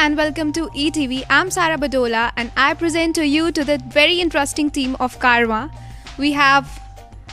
and welcome to ETV. I'm Sarah Badola and I present to you to the very interesting team of Karma. We have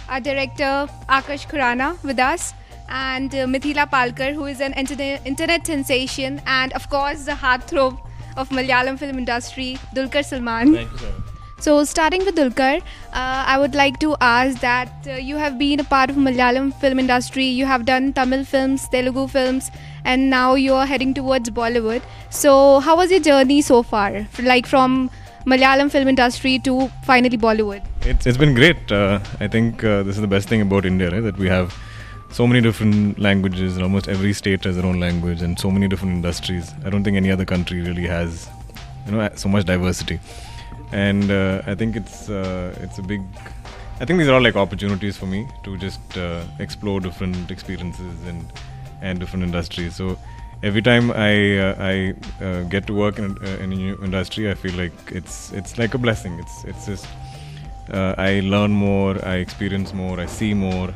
our director Akash Khurana with us and Mithila Palkar, who is an internet sensation, and of course the heartthrob of Malayalam film industry, Dulquer Salmaan. Thank you, sir. So starting with Dulquer, I would like to ask that you have been a part of Malayalam film industry, you have done Tamil films, Telugu films, and now you are heading towards Bollywood. So how was your journey so far, like from Malayalam film industry to finally Bollywood? It's been great. I think this is the best thing about India, right? That we have so many different languages, and almost every state has their own language, and so many different industries. I don't think any other country really has, so much diversity. And I think it's a big. I think these are all like opportunities for me to just explore different experiences and different industries. So every time I get to work in a new industry, I feel like it's like a blessing. It's just I learn more, I experience more, I see more.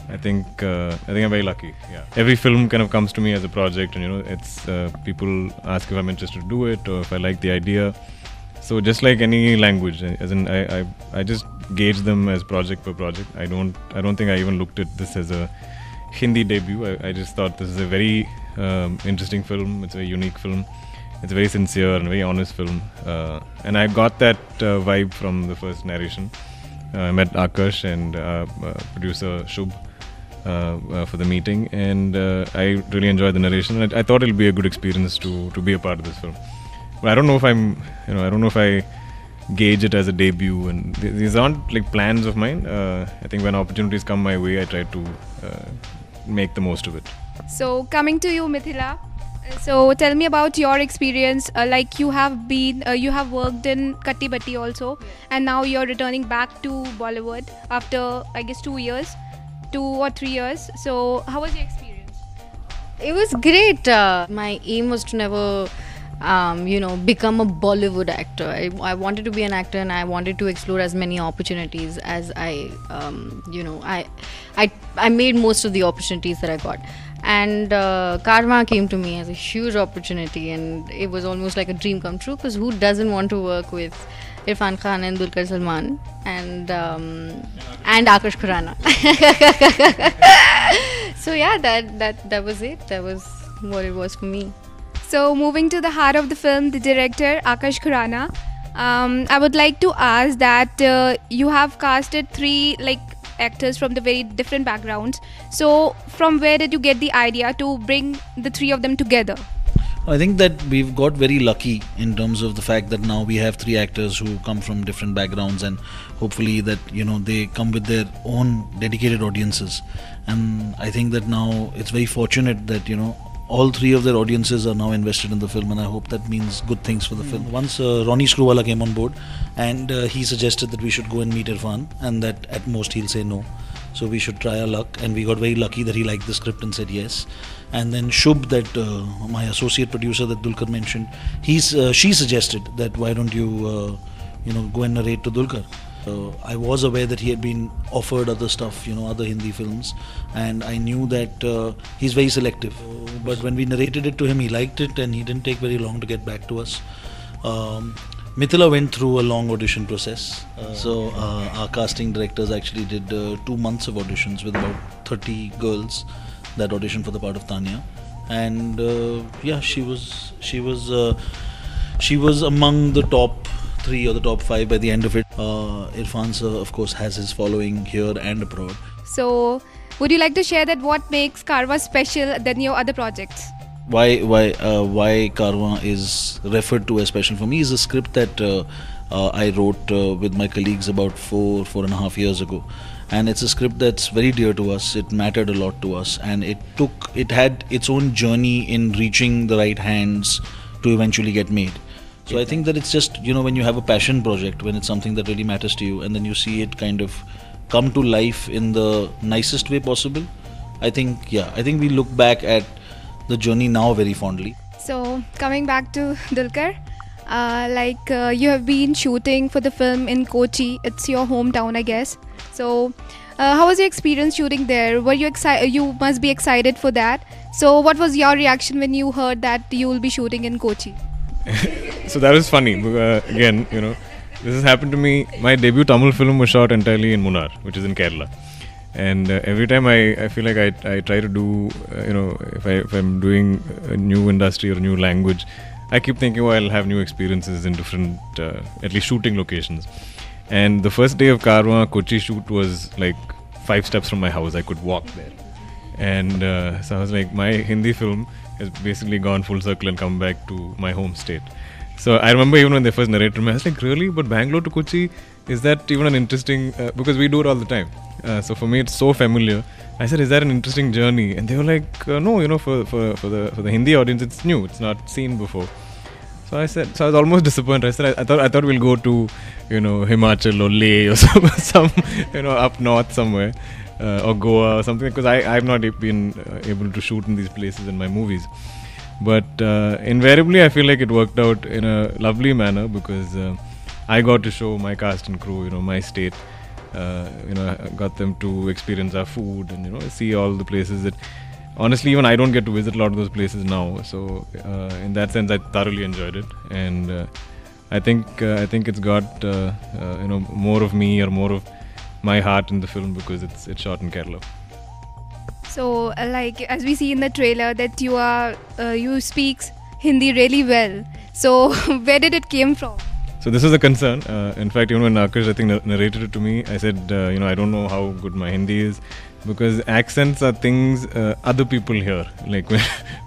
I think I'm very lucky. Yeah. Every film kind of comes to me as a project, and it's people ask if I'm interested to do it or if I like the idea. So just like any language, as in I just gauge them as project per project. I don't think I even looked at this as a Hindi debut. I just thought this is a very interesting film. It's a unique film. It's a very sincere and very honest film. And I got that vibe from the first narration. I met Akash and producer Shubh for the meeting, and I really enjoyed the narration. And I thought it'll be a good experience to be a part of this film. But I don't know if I don't know if I gauge it as a debut, and these aren't like plans of mine. I think when opportunities come my way, I try to make the most of it. So coming to you, Mithila. So tell me about your experience. Like you have worked in Katti Batti also, and now you're returning back to Bollywood after I guess 2 years, 2 or 3 years. So how was your experience? It was great. My aim was to never become a Bollywood actor. I wanted to be an actor, and I wanted to explore as many opportunities as I made most of the opportunities that I got. And Karma came to me as a huge opportunity, and it was almost like a dream come true, because who doesn't want to work with Irfan Khan and Dulquer Salmaan and Akash Khurana? So yeah, that was it. That was what it was for me. So moving to the heart of the film, the director Akash Khurana, I would like to ask that you have casted 3 actors from the very different backgrounds. So from where did you get the idea to bring the 3 of them together? I think that we've got very lucky in terms of the fact that now we have 3 actors who come from different backgrounds, and hopefully that they come with their own dedicated audiences. And I think that now it's very fortunate that all 3 of their audiences are now invested in the film, and I hope that means good things for the film. Once Ronnie Screwvala came on board, and he suggested that we should go and meet Irfan, and that at most he'll say no. So we should try our luck, and we got very lucky that he liked the script and said yes. And then Shubh, that my associate producer that Dulquer mentioned, she suggested that why don't you go and narrate to Dulquer. I was aware that he had been offered other stuff, other Hindi films, and I knew that he's very selective. But when we narrated it to him, he liked it, and he didn't take very long to get back to us. Mithila went through a long audition process. So our casting directors actually did 2 months of auditions with about 30 girls that auditioned for the part of Tanya, and she was among the top 3 or the top 5 by the end of it. Irfan sir, of course, has his following here and abroad. So would you like to share that what makes Karma special than your other projects? Why Karma is referred to as special for me is a script that I wrote with my colleagues about 4.5 years ago, and it's a script that's very dear to us. It mattered a lot to us, and it had its own journey in reaching the right hands to eventually get made. So I think that it's just when you have a passion project, when it's something that really matters to you, and then you see it kind of come to life in the nicest way possible. I think we look back at the journey now very fondly. So coming back to Dulquer, you have been shooting for the film in Kochi. It's your hometown, I guess. So how was your experience shooting there? Were you excited? You must be excited for that. So, what was your reaction when you heard that you will be shooting in Kochi? So that was funny. Again, this has happened to me. My debut Tamil film was shot entirely in Munnar, which is in Kerala. And every time I feel like I try to do, if I'm doing a new industry or a new language, I keep thinking, I'll have new experiences in different, at least shooting locations. And the first day of Karwa Kochi shoot was like 5 steps from my house. I could walk there. And so I was like, my Hindi film has basically gone full circle and come back to my home state. So I remember even when they first narrated me, I was like, really? But Bangalore to Kochi, is that even an interesting, because we do it all the time. So for me, it's so familiar. I said, is that an interesting journey? And they were like, no, for the Hindi audience, it's new. It's not seen before. So I said, I was almost disappointed. I said, I thought we'll go to, Himachal or Leh or some up north somewhere. Or Goa or something, because I've not been able to shoot in these places in my movies. But invariably I feel like it worked out in a lovely manner, because I got to show my cast and crew, my state, I got them to experience our food and see all the places that honestly even I don't get to visit a lot of those places now. So in that sense I thoroughly enjoyed it, and I think it's got more of me or more of my heart in the film because it's shot in Kerala. So, like as we see in the trailer, that you speak Hindi really well. So, where did it came from? So this was a concern. In fact, even when Akash I think narrated it to me, I said, I don't know how good my Hindi is, because accents are things other people hear. Like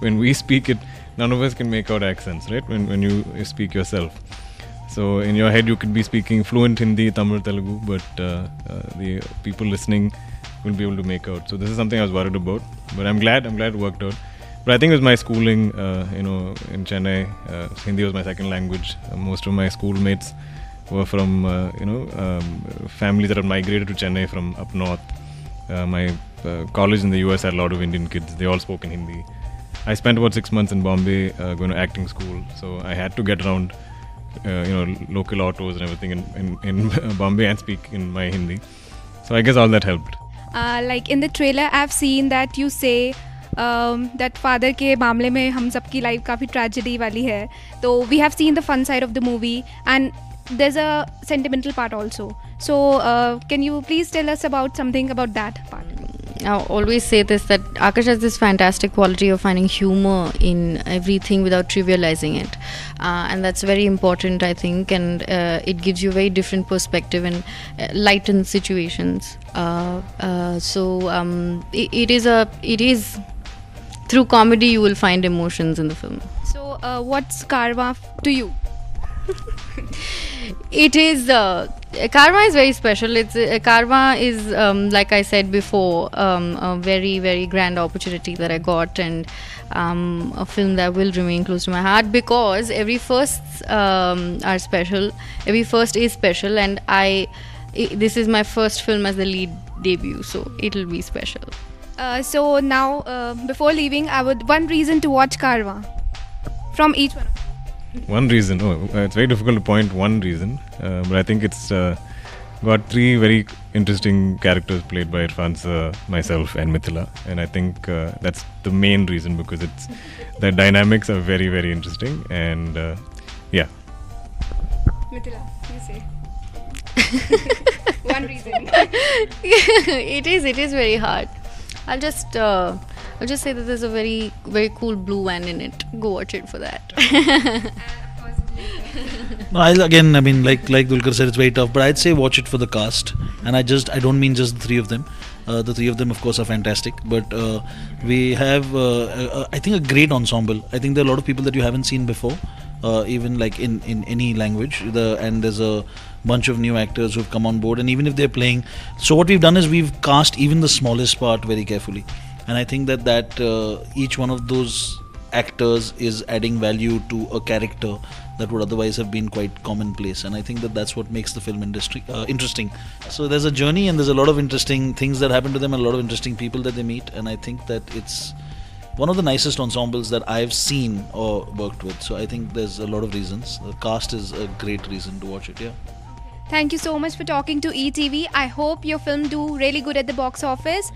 when we speak it, none of us can make out accents, right? When you speak yourself. So in your head you could be speaking fluent Hindi, Tamil, Telugu, but the people listening will be able to make out. So this is something I was worried about, but I'm glad it worked out. But I think it was my schooling, in Chennai. Hindi was my second language. Most of my schoolmates were from, families that had migrated to Chennai from up north. My college in the US had a lot of Indian kids. They all spoke in Hindi. I spent about 6 months in Bombay going to acting school, so I had to get around local autos and everything in Bombay and speak in my Hindi. So I guess all that helped. Like in the trailer, I've seen that you say that father के मामले में हम सबकी life काफी tragedy वाली है. So we have seen the fun side of the movie, and there's a sentimental part also. So can you please tell us about something about that part? I always say this, that Akash has this fantastic quality of finding humor in everything without trivializing it, and that's very important, I think, and it gives you a very different perspective and lighten situations. It is through comedy you will find emotions in the film. So what's Karwa to you? It is Karwa is very special. It's Karwa is like I said before, a very, very grand opportunity that I got, and a film that will remain close to my heart, because every firsts are special. Every first is special, and this is my first film as the lead debut, so it'll be special. So now, before leaving, one reason to watch Karwa from each one of you. One reason? It's very difficult to point one reason, but I think it's got 3 very interesting characters played by Irfan sir, myself and Mithila, and I think that's the main reason, because the dynamics are very, very interesting, and yeah. Mithila, you say. One reason. It is very hard. I'll just say that there's a very, very cool blue van in it. Go watch it for that. No, I mean, like Dulquer said, it's very tough, but I'd say watch it for the cast, and I don't mean just the 3 of them. The 3 of them, of course, are fantastic, but we have, I think, a great ensemble. I think there are a lot of people that you haven't seen before, even like in any language. And there's a bunch of new actors who've come on board, and even if they're playing, so what we've done is we've cast even the smallest part very carefully, and I think that each one of those actors is adding value to a character that would otherwise have been quite commonplace, and I think that's what makes the film industry interesting. So there's a journey, and there's a lot of interesting things that happen to them, and a lot of interesting people that they meet, and I think that it's one of the nicest ensembles that I've seen or worked with. So I think there's a lot of reasons. The cast is a great reason to watch it. Yeah. Thank you so much for talking to ETV. I hope your film do really good at the box office.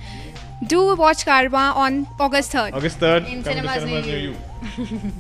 Do watch Karma on August 3rd. August 3rd. In come to cinemas near near you. you.